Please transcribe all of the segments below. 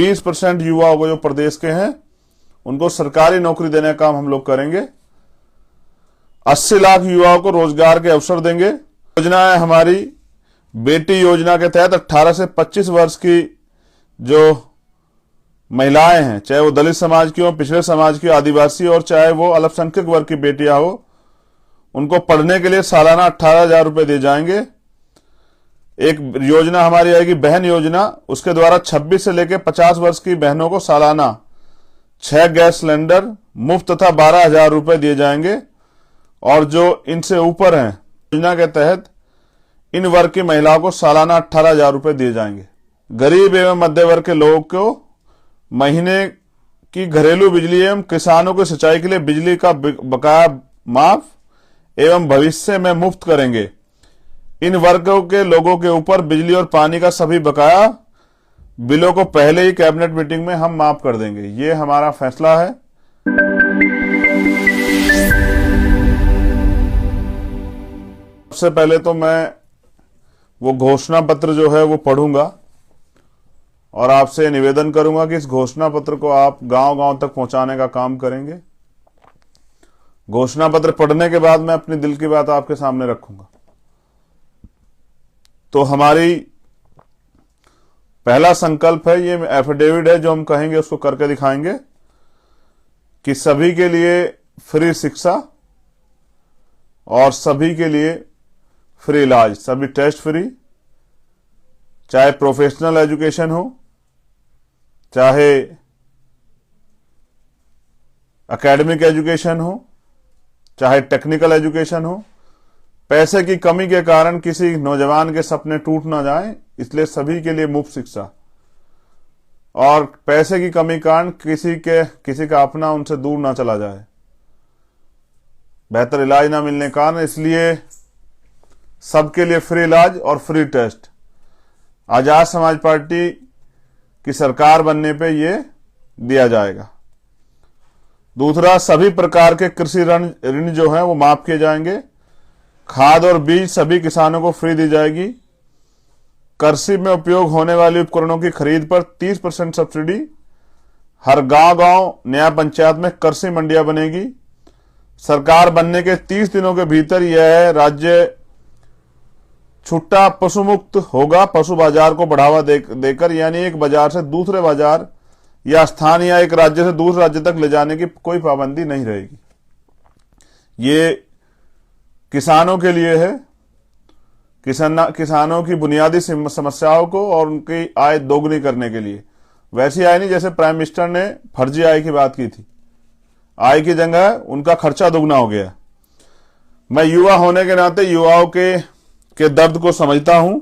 20% युवाओं को जो प्रदेश के हैं उनको सरकारी नौकरी देने का काम हम लोग करेंगे। 80 लाख युवाओं को रोजगार के अवसर देंगे। योजना है हमारी बेटी योजना के तहत 18 से 25 वर्ष की जो महिलाएं हैं, चाहे वो दलित समाज की हो, पिछड़े समाज की, आदिवासी और चाहे वो अल्पसंख्यक वर्ग की बेटियां हो, उनको पढ़ने के लिए सालाना 18,000 रुपए दिए जाएंगे। एक योजना हमारी आएगी बहन योजना, उसके द्वारा 26 से लेकर 50 वर्ष की बहनों को सालाना 6 गैस सिलेंडर मुफ्त तथा 12,000 रुपए दिए जाएंगे। और जो इनसे ऊपर हैं, योजना के तहत इन वर्ग की महिलाओं को सालाना 18,000 रुपए दिए जाएंगे। गरीब एवं मध्य वर्ग के लोगों को महीने की घरेलू बिजली एवं किसानों की सिंचाई के लिए बिजली का बकाया माफ एवं भविष्य में मुफ्त करेंगे। इन वर्गों के लोगों के ऊपर बिजली और पानी का सभी बकाया बिलों को पहले ही कैबिनेट मीटिंग में हम माफ कर देंगे। ये हमारा फैसला है। सबसे पहले तो मैं वो घोषणा पत्र जो है वो पढ़ूंगा और आपसे निवेदन करूंगा कि इस घोषणा पत्र को आप गांव-गांव तक पहुंचाने का काम करेंगे। घोषणा पत्र पढ़ने के बाद मैं अपनी दिल की बात आपके सामने रखूंगा। तो हमारी पहला संकल्प है, ये एफिडेविट है जो हम कहेंगे उसको करके दिखाएंगे कि सभी के लिए फ्री शिक्षा और सभी के लिए फ्री इलाज, सभी टेस्ट फ्री, चाहे प्रोफेशनल एजुकेशन हो, चाहे एकेडमिक एजुकेशन हो, चाहे टेक्निकल एजुकेशन हो। पैसे की कमी के कारण किसी नौजवान के सपने टूट ना जाएं, इसलिए सभी के लिए मुफ्त शिक्षा। और पैसे की कमी के कारण किसी का अपना उनसे दूर ना चला जाए, बेहतर इलाज ना मिलने के कारण, इसलिए सबके लिए फ्री इलाज और free test. Azad Samaj party की सरकार बनने पे ये दिया जाएगा। दूसरा, सभी प्रकार के कृषि ऋण जो है वो माफ किए जाएंगे। खाद और बीज सभी किसानों को फ्री दी जाएगी। कृषि में उपयोग होने वाले उपकरणों की खरीद पर 30% सब्सिडी। हर गांव-गांव न्याय पंचायत में कृषि मंडियां बनेगी। सरकार बनने के 30 दिनों के भीतर यह राज्य छुट्टा पशु मुक्त होगा। पशु बाजार को बढ़ावा देकर, यानी एक बाजार से दूसरे बाजार या स्थान या एक राज्य से दूसरे राज्य तक ले जाने की कोई पाबंदी नहीं रहेगी। ये किसानों के लिए है, किसानों की बुनियादी समस्याओं को और उनकी आय दोगुनी करने के लिए। वैसी आय नहीं जैसे प्राइम मिनिस्टर ने फर्जी आय की बात की थी। आय की जगह उनका खर्चा दोगुना हो गया। मैं युवा होने के नाते युवाओं के दर्द को समझता हूं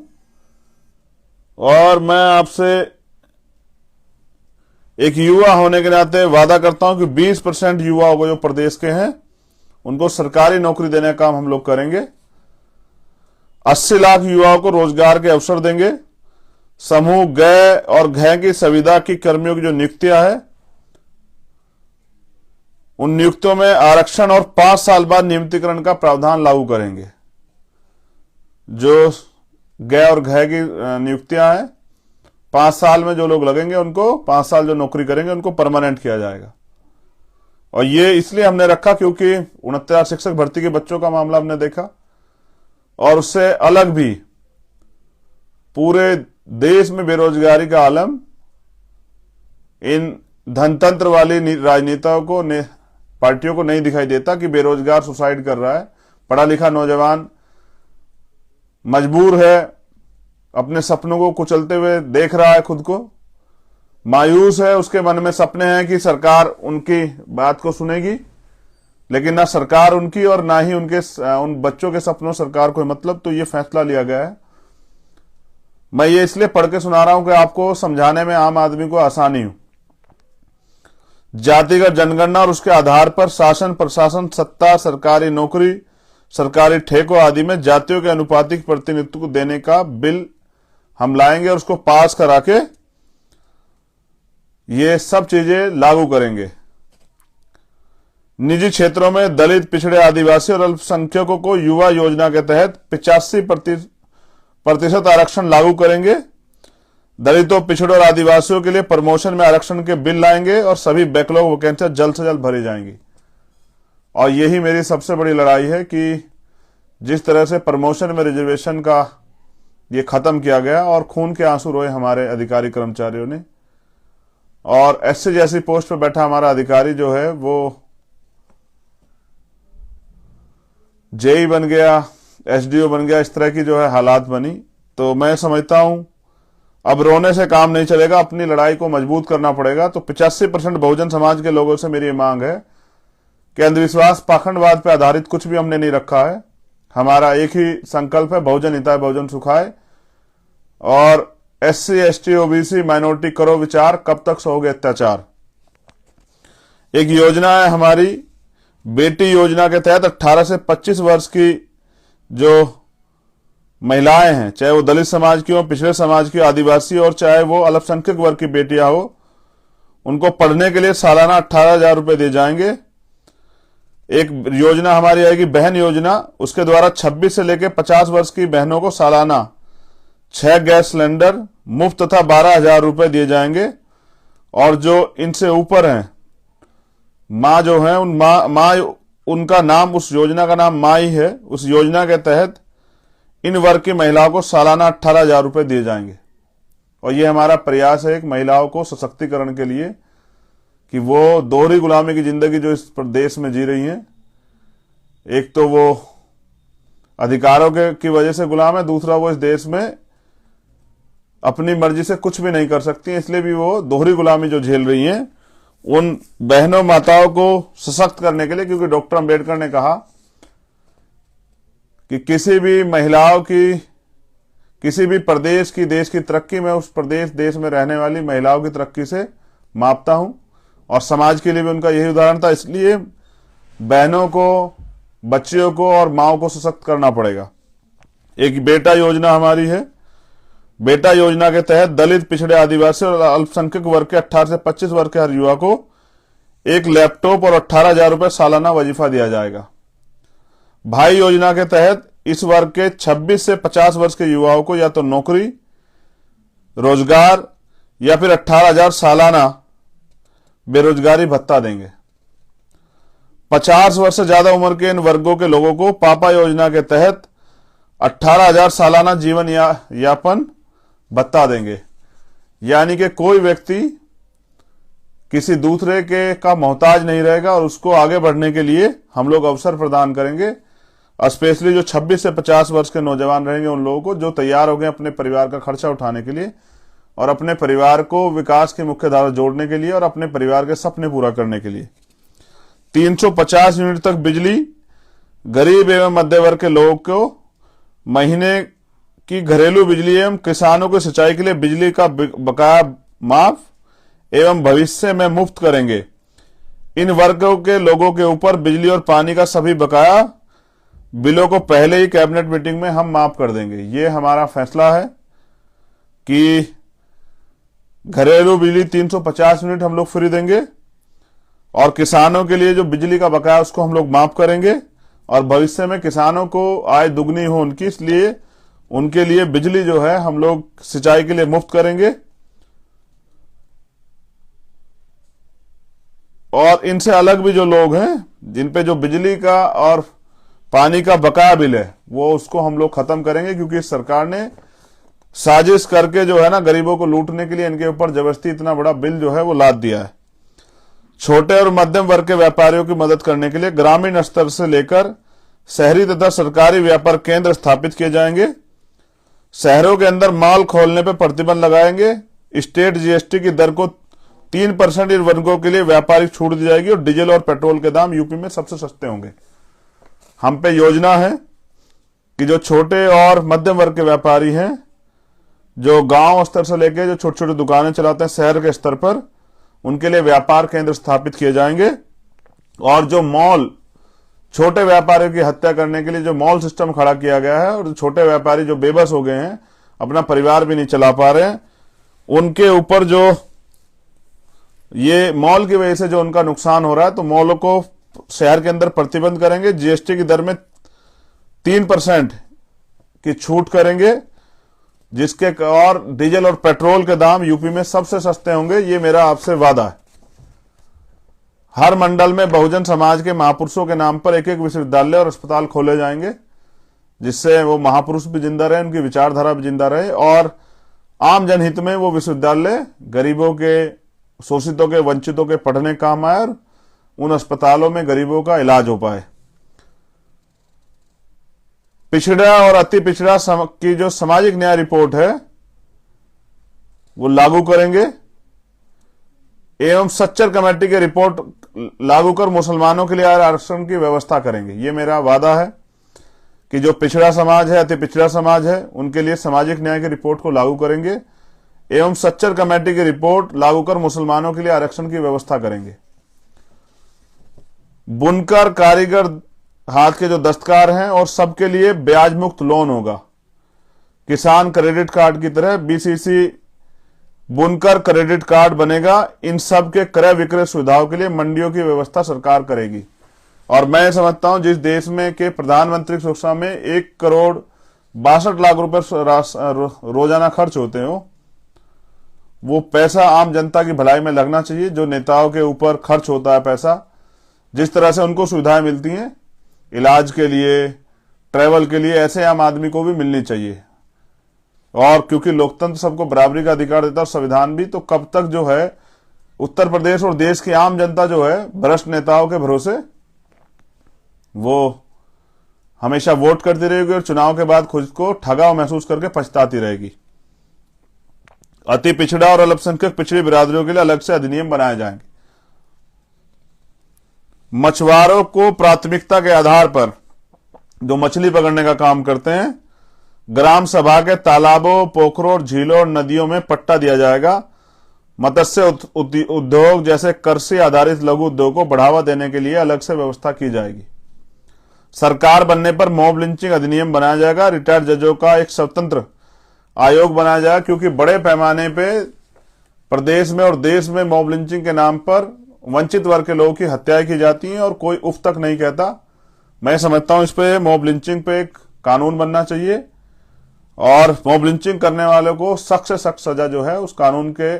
और मैं आपसे एक युवा होने के नाते वादा करता हूं कि 20% युवाओं को जो प्रदेश के हैं उनको सरकारी नौकरी देने का काम हम लोग करेंगे। 80 लाख युवाओं को रोजगार के अवसर देंगे। समूह ग और घ की संविदा की कर्मियों की जो नियुक्तियां है, उन नियुक्तियों में आरक्षण और 5 साल बाद नियमितीकरण का प्रावधान लागू करेंगे। जो ग और घ की नियुक्तियां हैं, 5 साल में जो लोग लगेंगे उनको 5 साल जो नौकरी करेंगे उनको परमानेंट किया जाएगा। और ये इसलिए हमने रखा क्योंकि 69 शिक्षक भर्ती के बच्चों का मामला हमने देखा और उससे अलग भी पूरे देश में बेरोजगारी का आलम इन धनतंत्र वाली राजनेताओं को पार्टियों को नहीं दिखाई देता कि बेरोजगार सुसाइड कर रहा है। पढ़ा लिखा नौजवान मजबूर है, अपने सपनों को कुचलते हुए देख रहा है, खुद को मायूस है, उसके मन में सपने हैं कि सरकार उनकी बात को सुनेगी, लेकिन ना सरकार उनकी और ना ही उन बच्चों के सपनों सरकार को मतलब। तो ये फैसला लिया गया है। मैं ये इसलिए पढ़ के सुना रहा हूं कि आपको समझाने में आम आदमी को आसानी हो। जातिगत जनगणना और उसके आधार पर शासन प्रशासन सत्ता, सरकारी नौकरी, सरकारी ठेकों आदि में जातियों के अनुपातिक प्रतिनिधित्व को देने का बिल हम लाएंगे और उसको पास करा के ये सब चीजें लागू करेंगे। निजी क्षेत्रों में दलित, पिछड़े, आदिवासी और अल्पसंख्यकों को युवा योजना के तहत 85% आरक्षण लागू करेंगे। दलितों, पिछड़ों और आदिवासियों के लिए प्रमोशन में आरक्षण के बिल लाएंगे और सभी बैकलॉग वैकेंसियां जल्द से जल्द भरी जाएंगी। और यही मेरी सबसे बड़ी लड़ाई है कि जिस तरह से प्रमोशन में रिजर्वेशन का ये खत्म किया गया और खून के आंसू रोए हमारे अधिकारी कर्मचारियों ने, और एससी जैसी पोस्ट पर बैठा हमारा अधिकारी जो है वो जेई बन गया, एसडीओ बन गया, इस तरह की जो है हालात बनी। तो मैं समझता हूं अब रोने से काम नहीं चलेगा, अपनी लड़ाई को मजबूत करना पड़ेगा। तो 85% बहुजन समाज के लोगों से मेरी मांग है कि अंधविश्वास, पाखंडवाद पर आधारित कुछ भी हमने नहीं रखा है। हमारा एक ही संकल्प है, बहुजन हिताय बहुजन सुखाय। और एससी, एसटी, ओबीसी, माइनॉरिटी करो विचार, कब तक सहोगे अत्याचार। एक योजना है हमारी बेटी योजना के तहत 18 से 25 वर्ष की जो महिलाएं हैं, चाहे वो दलित समाज की हो, पिछड़े समाज की, आदिवासी और चाहे वो अल्पसंख्यक वर्ग की बेटियां हो, उनको पढ़ने के लिए सालाना 18,000 रुपए दिए जाएंगे। एक योजना हमारी आएगी बहन योजना, उसके द्वारा 26 से लेकर 50 वर्ष की बहनों को सालाना 6 गैस सिलेंडर मुफ्त तथा 12,000 रुपए दिए जाएंगे। और जो इनसे ऊपर हैं, माँ जो है, उन माँ उनका नाम, उस योजना का नाम माँ ही है। उस योजना के तहत इन वर्ग की महिलाओं को सालाना 18,000 रुपए दिए जाएंगे। और ये हमारा प्रयास है एक महिलाओं को सशक्तिकरण के लिए कि वो दोहरी गुलामी की जिंदगी जो इस देश में जी रही हैं, एक तो वो अधिकारों की वजह से गुलाम है, दूसरा वो इस देश में अपनी मर्जी से कुछ भी नहीं कर सकती, इसलिए भी वो दोहरी गुलामी जो झेल रही हैं, उन बहनों माताओं को सशक्त करने के लिए, क्योंकि डॉक्टर अंबेडकर ने कहा कि किसी भी महिलाओं की, किसी भी प्रदेश की, देश की तरक्की में उस प्रदेश, देश में रहने वाली महिलाओं की तरक्की से मापता हूं। और समाज के लिए भी उनका यही उदाहरण था। इसलिए बहनों को, बच्चियों को और माओं को सशक्त करना पड़ेगा। एक बेटा योजना हमारी है। बेटा योजना के तहत दलित, पिछड़े, आदिवासी और अल्पसंख्यक वर्ग के 18 से 25 वर्ग के हर युवा को एक लैपटॉप और 18,000 रुपए सालाना वजीफा दिया जाएगा। भाई योजना के तहत इस वर्ग के 26 से 50 वर्ष के युवाओं को या तो नौकरी, रोजगार या फिर 18,000 सालाना बेरोजगारी भत्ता देंगे। 50 वर्ष से ज्यादा उम्र के इन वर्गों के लोगों को पापा योजना के तहत 18,000 सालाना जीवन यापन भत्ता देंगे। यानी कि कोई व्यक्ति किसी दूसरे के का मोहताज नहीं रहेगा और उसको आगे बढ़ने के लिए हम लोग अवसर प्रदान करेंगे। स्पेशली जो 26 से 50 वर्ष के नौजवान रहेंगे, उन लोगों को जो तैयार हो गए अपने परिवार का खर्चा उठाने के लिए और अपने परिवार को विकास की मुख्य धारा जोड़ने के लिए और अपने परिवार के सपने पूरा करने के लिए। 350 यूनिट तक बिजली गरीब एवं मध्य वर्ग के लोगों को महीने की घरेलू बिजली एवं किसानों को सिंचाई के लिए बिजली का बकाया माफ एवं भविष्य में मुफ्त करेंगे। इन वर्गों के लोगों के ऊपर बिजली और पानी का सभी बकाया बिलों को पहले ही कैबिनेट मीटिंग में हम माफ कर देंगे। ये हमारा फैसला है कि घरेलू बिजली 350 यूनिट हम लोग फ्री देंगे और किसानों के लिए जो बिजली का बकाया उसको हम लोग माफ करेंगे और भविष्य में किसानों को आय दुगनी हो उनकी, इसलिए उनके लिए बिजली जो है हम लोग सिंचाई के लिए मुफ्त करेंगे। और इनसे अलग भी जो लोग हैं जिन पे जो बिजली का और पानी का बकाया बिल है वो उसको हम लोग खत्म करेंगे, क्योंकि सरकार ने साजिश करके जो है ना गरीबों को लूटने के लिए इनके ऊपर जबरदस्ती इतना बड़ा बिल जो है वो लाद दिया है। छोटे और मध्यम वर्ग के व्यापारियों की मदद करने के लिए ग्रामीण स्तर से लेकर शहरी तथा सरकारी व्यापार केंद्र स्थापित किए जाएंगे। शहरों के अंदर मॉल खोलने पर प्रतिबंध लगाएंगे। स्टेट जीएसटी की दर को 3% इन वर्गों के लिए व्यापारिक छूट दी जाएगी और डीजल और पेट्रोल के दाम यूपी में सबसे सस्ते होंगे। हम पे योजना है कि जो छोटे और मध्यम वर्ग के व्यापारी हैं, जो गांव स्तर से लेकर जो छोटी छोटी दुकानें चलाते हैं शहर के स्तर पर, उनके लिए व्यापार केंद्र स्थापित किए जाएंगे। और जो मॉल, छोटे व्यापारियों की हत्या करने के लिए जो मॉल सिस्टम खड़ा किया गया है और छोटे व्यापारी जो बेबस हो गए हैं, अपना परिवार भी नहीं चला पा रहे हैं, उनके ऊपर जो ये मॉल की वजह से जो उनका नुकसान हो रहा है, तो मॉलों को शहर के अंदर प्रतिबंध करेंगे। जीएसटी की दर में 3% की छूट करेंगे जिसके और डीजल और पेट्रोल के दाम यूपी में सबसे सस्ते होंगे, ये मेरा आपसे वादा है। हर मंडल में बहुजन समाज के महापुरुषों के नाम पर एक एक विश्वविद्यालय और अस्पताल खोले जाएंगे, जिससे वो महापुरुष भी जिंदा रहे, उनकी विचारधारा भी जिंदा रहे और आम जनहित में वो विश्वविद्यालय गरीबों के, शोषितों के, वंचितों के पढ़ने काम आए और उन अस्पतालों में गरीबों का इलाज हो पाए। पिछड़ा और अति पिछड़ा की जो सामाजिक न्याय रिपोर्ट है वो लागू करेंगे एवं सच्चर कमेटी की रिपोर्ट लागू कर मुसलमानों के लिए आरक्षण की व्यवस्था करेंगे। ये मेरा वादा है कि जो पिछड़ा समाज है, अति पिछड़ा समाज है, उनके लिए सामाजिक न्याय की रिपोर्ट को लागू करेंगे एवं सच्चर कमेटी की रिपोर्ट लागू कर मुसलमानों के लिए आरक्षण की व्यवस्था करेंगे। बुनकर, कारीगर, हाथ के जो दस्तकार हैं और सबके लिए ब्याज मुक्त लोन होगा। किसान क्रेडिट कार्ड की तरह बीसीसी बुनकर क्रेडिट कार्ड बनेगा। इन सब के क्रय विक्रय सुविधाओं के लिए मंडियों की व्यवस्था सरकार करेगी। और मैं समझता हूं जिस देश में के प्रधानमंत्री सुरक्षा में 1,62,00,000 रुपए रोजाना खर्च होते हो, वो पैसा आम जनता की भलाई में लगना चाहिए। जो नेताओं के ऊपर खर्च होता है पैसा, जिस तरह से उनको सुविधाएं मिलती हैं इलाज के लिए, ट्रैवल के लिए, ऐसे आम आदमी को भी मिलनी चाहिए। और क्योंकि लोकतंत्र सबको बराबरी का अधिकार देता है और संविधान भी, तो कब तक जो है उत्तर प्रदेश और देश की आम जनता जो है भ्रष्ट नेताओं के भरोसे वो हमेशा वोट करती रहेगी और चुनाव के बाद खुद को ठगा महसूस करके पछताती रहेगी। अति पिछड़ा और अल्पसंख्यक पिछड़ी बिरादरियों के लिए अलग से अधिनियम बनाए जाएंगे। मछुआरों को प्राथमिकता के आधार पर जो मछली पकड़ने का काम करते हैं, ग्राम सभा के तालाबों, पोखरों और झीलों और नदियों में पट्टा दिया जाएगा। मत्स्य उद्योग जैसे कृषि आधारित लघु उद्योग को बढ़ावा देने के लिए अलग से व्यवस्था की जाएगी। सरकार बनने पर मॉब लिंचिंग अधिनियम बनाया जाएगा। रिटायर्ड जजों का एक स्वतंत्र आयोग बनाया जाएगा, क्योंकि बड़े पैमाने पे प्रदेश में और देश में मॉब लिंचिंग के नाम पर वंचित वर्ग के लोगों की हत्याएं की जाती हैं और कोई उफ तक नहीं कहता। मैं समझता हूं इस पे, मॉब लिंचिंग पे एक कानून बनना चाहिए और मॉब लिंचिंग करने वालों को सख्त से सख्त सजा जो है उस कानून के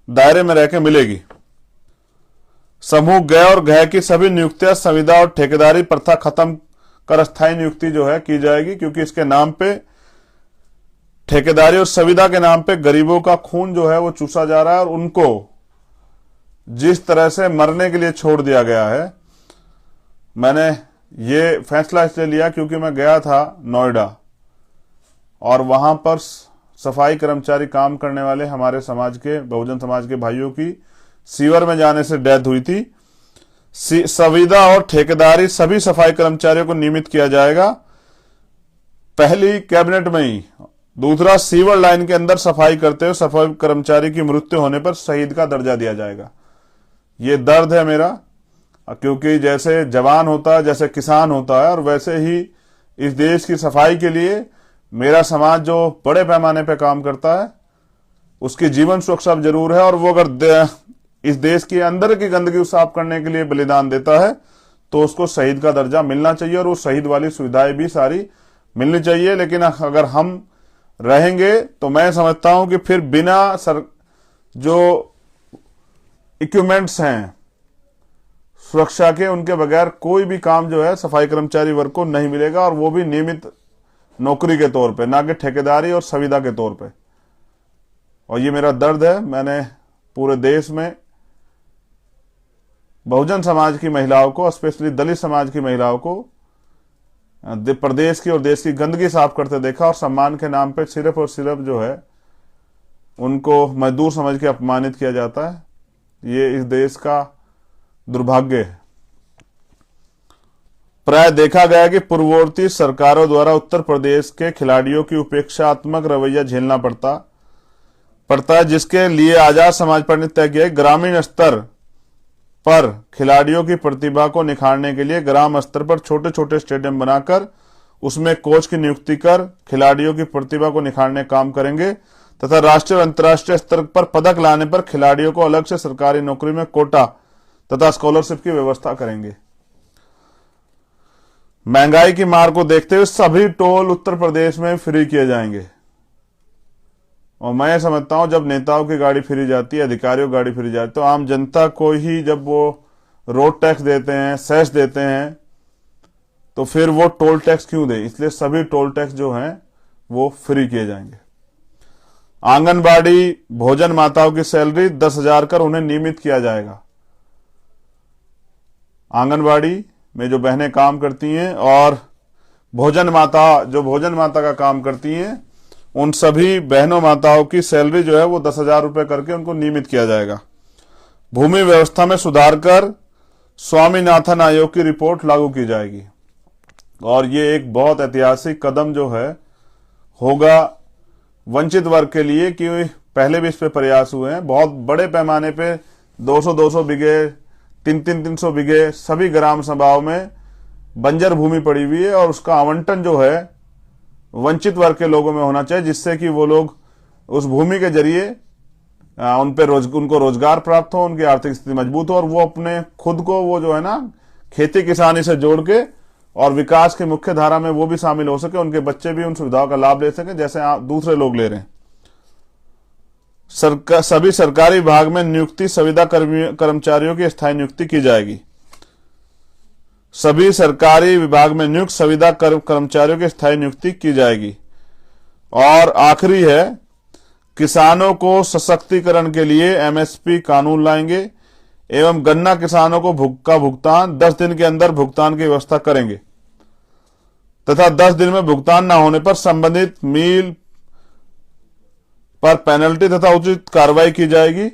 दायरे में रहकर मिलेगी। समूह ग और घ की सभी नियुक्तियां संविदा और ठेकेदारी प्रथा खत्म कर अस्थायी नियुक्ति जो है की जाएगी, क्योंकि इसके नाम पे, ठेकेदारी और संविदा के नाम पे गरीबों का खून जो है वो चूसा जा रहा है और उनको जिस तरह से मरने के लिए छोड़ दिया गया है। मैंने ये फैसला इसलिए लिया क्योंकि मैं गया था नोएडा और वहां पर सफाई कर्मचारी काम करने वाले हमारे समाज के, बहुजन समाज के भाइयों की सीवर में जाने से डेथ हुई थी। संविदा और ठेकेदारी सभी सफाई कर्मचारियों को नियमित किया जाएगा, पहली कैबिनेट में ही। दूसरा, सीवर लाइन के अंदर सफाई करते हुए सफाई कर्मचारी की मृत्यु होने पर शहीद का दर्जा दिया जाएगा। ये दर्द है मेरा, क्योंकि जैसे जवान होता है, जैसे किसान होता है, और वैसे ही इस देश की सफाई के लिए मेरा समाज जो बड़े पैमाने पर काम करता है उसकी जीवन सुरक्षा जरूर है। और वो अगर इस देश के अंदर की गंदगी साफ करने के लिए बलिदान देता है तो उसको शहीद का दर्जा मिलना चाहिए और वो शहीद वाली सुविधाएं भी सारी मिलनी चाहिए। लेकिन अगर हम रहेंगे तो मैं समझता हूं कि फिर बिना जो इक्विपमेंट्स हैं सुरक्षा के, उनके बगैर कोई भी काम जो है सफाई कर्मचारी वर्ग को नहीं मिलेगा, और वो भी नियमित नौकरी के तौर पे, ना कि ठेकेदारी और संविदा के तौर पे। और ये मेरा दर्द है। मैंने पूरे देश में बहुजन समाज की महिलाओं को, स्पेशली दलित समाज की महिलाओं को प्रदेश की और देश की गंदगी साफ करते देखा, और सम्मान के नाम पे सिर्फ और सिर्फ जो है उनको मजदूर समझ के अपमानित किया जाता है। ये इस देश का दुर्भाग्य है। प्राय देखा गया कि पूर्ववर्ती सरकारों द्वारा उत्तर प्रदेश के खिलाड़ियों की उपेक्षात्मक रवैया झेलना पड़ता है, जिसके लिए आजाद समाज पार्टी ने तय किया। ग्रामीण स्तर पर खिलाड़ियों की प्रतिभा को निखारने के लिए ग्राम स्तर पर छोटे छोटे स्टेडियम बनाकर उसमें कोच की नियुक्ति कर खिलाड़ियों की प्रतिभा को निखारने काम करेंगे, तथा राष्ट्रीय और अंतर्राष्ट्रीय स्तर पर पदक लाने पर खिलाड़ियों को अलग से सरकारी नौकरी में कोटा तथा स्कॉलरशिप की व्यवस्था करेंगे। महंगाई की मार को देखते हुए सभी टोल उत्तर प्रदेश में फ्री किए जाएंगे। और मैं समझता हूं जब नेताओं की गाड़ी फिरी जाती है, अधिकारियों की गाड़ी फिरी जाती है, तो आम जनता को ही जब वो रोड टैक्स देते हैं, सेस देते हैं, तो फिर वो टोल टैक्स क्यों दे। इसलिए सभी टोल टैक्स जो हैं वो फ्री किए जाएंगे। आंगनबाड़ी भोजन माताओं की सैलरी 10,000 कर उन्हें नियमित किया जाएगा। आंगनबाड़ी में जो बहनें काम करती हैं और भोजन माता का काम करती हैं, उन सभी बहनों माताओं की सैलरी जो है वो 10,000 रुपए करके उनको नियमित किया जाएगा। भूमि व्यवस्था में सुधार कर स्वामीनाथन आयोग की रिपोर्ट लागू की जाएगी। और ये एक बहुत ऐतिहासिक कदम जो है होगा वंचित वर्ग के लिए, कि पहले भी इस पे प्रयास हुए हैं बहुत बड़े पैमाने पे, 200-200 बिघे, 300 बिघे सभी ग्राम सभाओं में बंजर भूमि पड़ी हुई है, और उसका आवंटन जो है वंचित वर्ग के लोगों में होना चाहिए, जिससे कि वो लोग उस भूमि के जरिए उनको रोजगार प्राप्त हो, उनकी आर्थिक स्थिति मजबूत हो, और वो अपने खुद को वो जो है ना खेती किसानी से जोड़ के और विकास की मुख्य धारा में वो भी शामिल हो सके, उनके बच्चे भी उन सुविधाओं का लाभ ले सके जैसे दूसरे लोग ले रहे हैं। सभी सरकारी विभाग में नियुक्ति संविदा कर्मचारियों की स्थायी नियुक्ति की जाएगी। सभी सरकारी विभाग में नियुक्त संविदा कर्मचारियों की स्थायी नियुक्ति की जाएगी। और आखिरी है, किसानों को सशक्तिकरण के लिए एमएसपी कानून लाएंगे एवं गन्ना किसानों को भुगतान 10 दिन के अंदर भुगतान की व्यवस्था करेंगे तथा 10 दिन में भुगतान न होने पर संबंधित मिल पर पेनल्टी तथा उचित कार्रवाई की जाएगी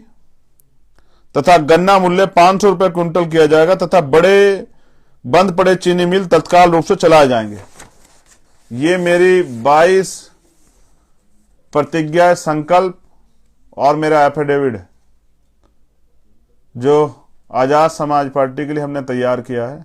तथा गन्ना मूल्य 500 रुपए क्विंटल किया जाएगा तथा बंद पड़े चीनी मिल तत्काल रूप से चलाए जाएंगे। ये मेरी 22 प्रतिज्ञा, संकल्प और मेरा एफिडेविट है जो आजाद समाज पार्टी के लिए हमने तैयार किया है।